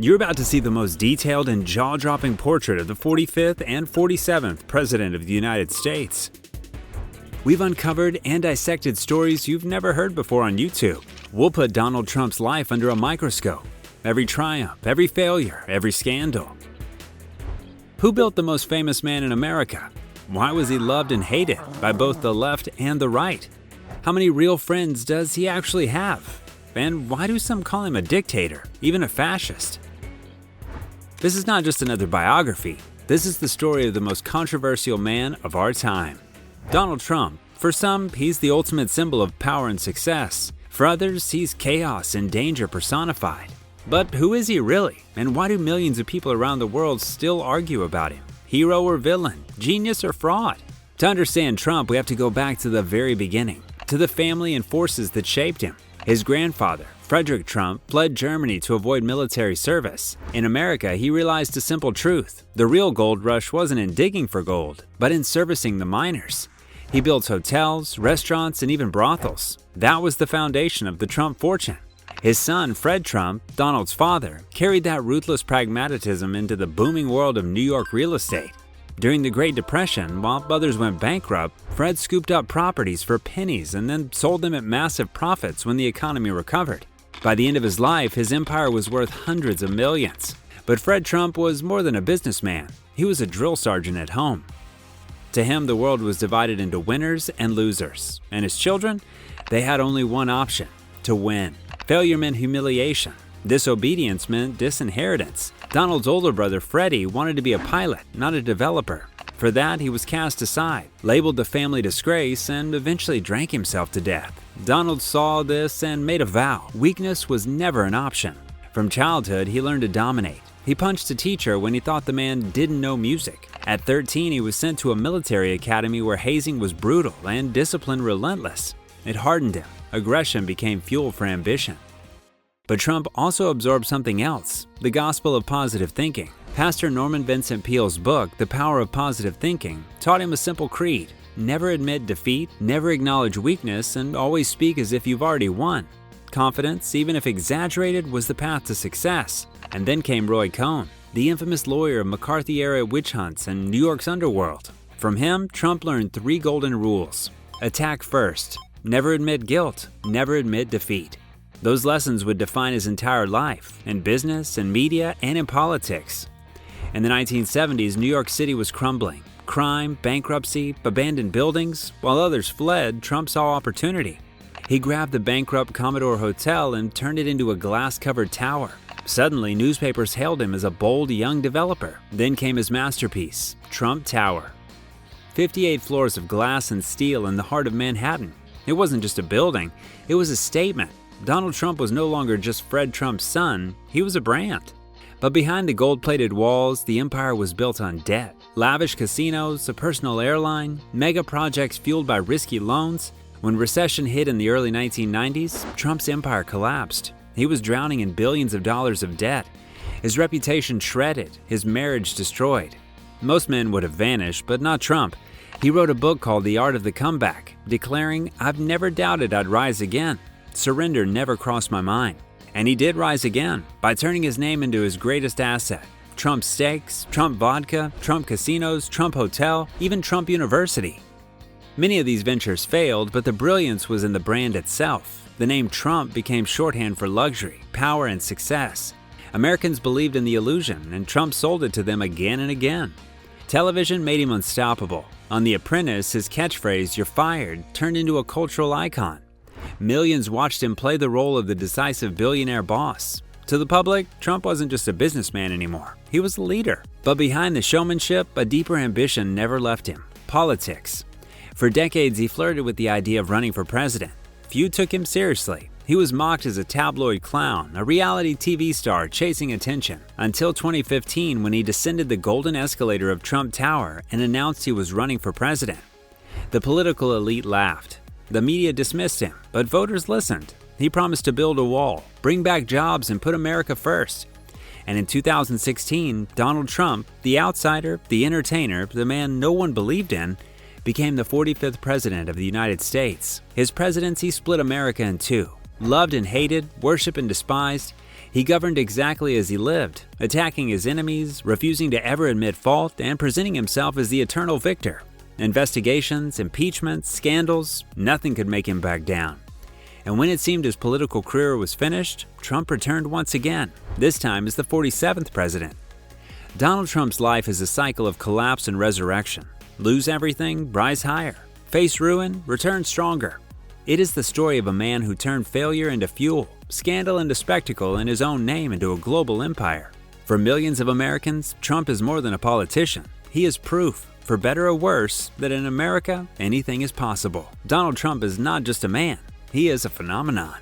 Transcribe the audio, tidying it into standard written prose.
You're about to see the most detailed and jaw-dropping portrait of the 45th and 47th President of the United States. We've uncovered and dissected stories you've never heard before on YouTube. We'll put Donald Trump's life under a microscope. Every triumph, every failure, every scandal. Who built the most famous man in America? Why was he loved and hated by both the left and the right? How many real friends does he actually have? And why do some call him a dictator, even a fascist? This is not just another biography. This is the story of the most controversial man of our time. Donald Trump. For some, he's the ultimate symbol of power and success. For others, he's chaos and danger personified. But who is he really? And why do millions of people around the world still argue about him? Hero or villain? Genius or fraud? To understand Trump, we have to go back to the very beginning, to the family and forces that shaped him. His grandfather, Frederick Trump, fled Germany to avoid military service. In America, he realized a simple truth. The real gold rush wasn't in digging for gold, but in servicing the miners. He built hotels, restaurants, and even brothels. That was the foundation of the Trump fortune. His son, Fred Trump, Donald's father, carried that ruthless pragmatism into the booming world of New York real estate. During the Great Depression, while others went bankrupt, Fred scooped up properties for pennies and then sold them at massive profits when the economy recovered. By the end of his life, his empire was worth hundreds of millions. But Fred Trump was more than a businessman. He was a drill sergeant at home. To him, the world was divided into winners and losers. And his children? They had only one option: to win. Failure meant humiliation. Disobedience meant disinheritance. Donald's older brother, Freddie, wanted to be a pilot, not a developer. For that, he was cast aside, labeled the family disgrace, and eventually drank himself to death. Donald saw this and made a vow. Weakness was never an option. From childhood, he learned to dominate. He punched a teacher when he thought the man didn't know music. At 13, he was sent to a military academy where hazing was brutal and discipline relentless. It hardened him. Aggression became fuel for ambition. But Trump also absorbed something else: the gospel of positive thinking. Pastor Norman Vincent Peale's book, The Power of Positive Thinking, taught him a simple creed: never admit defeat, never acknowledge weakness, and always speak as if you've already won. Confidence, even if exaggerated, was the path to success. And then came Roy Cohn, the infamous lawyer of McCarthy-era witch hunts and New York's underworld. From him, Trump learned 3 golden rules. Attack first. Never admit guilt. Never admit defeat. Those lessons would define his entire life, in business, in media, and in politics. In the 1970s, New York City was crumbling. Crime, bankruptcy, abandoned buildings. While others fled, Trump saw opportunity. He grabbed the bankrupt Commodore Hotel and turned it into a glass-covered tower. Suddenly, newspapers hailed him as a bold young developer. Then came his masterpiece, Trump Tower. 58 floors of glass and steel in the heart of Manhattan. It wasn't just a building, it was a statement. Donald Trump was no longer just Fred Trump's son, he was a brand. But behind the gold-plated walls, the empire was built on debt. Lavish casinos, a personal airline, mega projects fueled by risky loans. When recession hit in the early 1990s, Trump's empire collapsed. He was drowning in billions of dollars of debt. His reputation shredded, his marriage destroyed. Most men would have vanished, but not Trump. He wrote a book called The Art of the Comeback, declaring, "I've never doubted I'd rise again. Surrender never crossed my mind." And he did rise again by turning his name into his greatest asset. Trump Steaks, Trump Vodka, Trump Casinos, Trump Hotel, even Trump University. Many of these ventures failed, but the brilliance was in the brand itself. The name Trump became shorthand for luxury, power, and success. Americans believed in the illusion, and Trump sold it to them again and again. Television made him unstoppable. On The Apprentice, his catchphrase, "You're fired," turned into a cultural icon. Millions watched him play the role of the decisive billionaire boss. To the public, Trump wasn't just a businessman anymore. He was a leader. But behind the showmanship, a deeper ambition never left him: politics. For decades, he flirted with the idea of running for president. Few took him seriously. He was mocked as a tabloid clown, a reality TV star chasing attention, until 2015 when he descended the golden escalator of Trump Tower and announced he was running for president. The political elite laughed. The media dismissed him, but voters listened. He promised to build a wall, bring back jobs, and put America first. And in 2016, Donald Trump, the outsider, the entertainer, the man no one believed in, became the 45th President of the United States. His presidency split America in two. Loved and hated, worshipped and despised, He governed exactly as he lived, attacking his enemies, refusing to ever admit fault, and presenting himself as the eternal victor. Investigations, impeachments, scandals, nothing could make him back down. And when it seemed his political career was finished, Trump returned once again, this time as the 47th president. Donald Trump's life is a cycle of collapse and resurrection. Lose everything, rise higher. Face ruin, return stronger. It is the story of a man who turned failure into fuel, scandal into spectacle, and his own name into a global empire. For millions of Americans, Trump is more than a politician. He is proof, for better or worse, that in America, anything is possible. Donald Trump is not just a man, he is a phenomenon.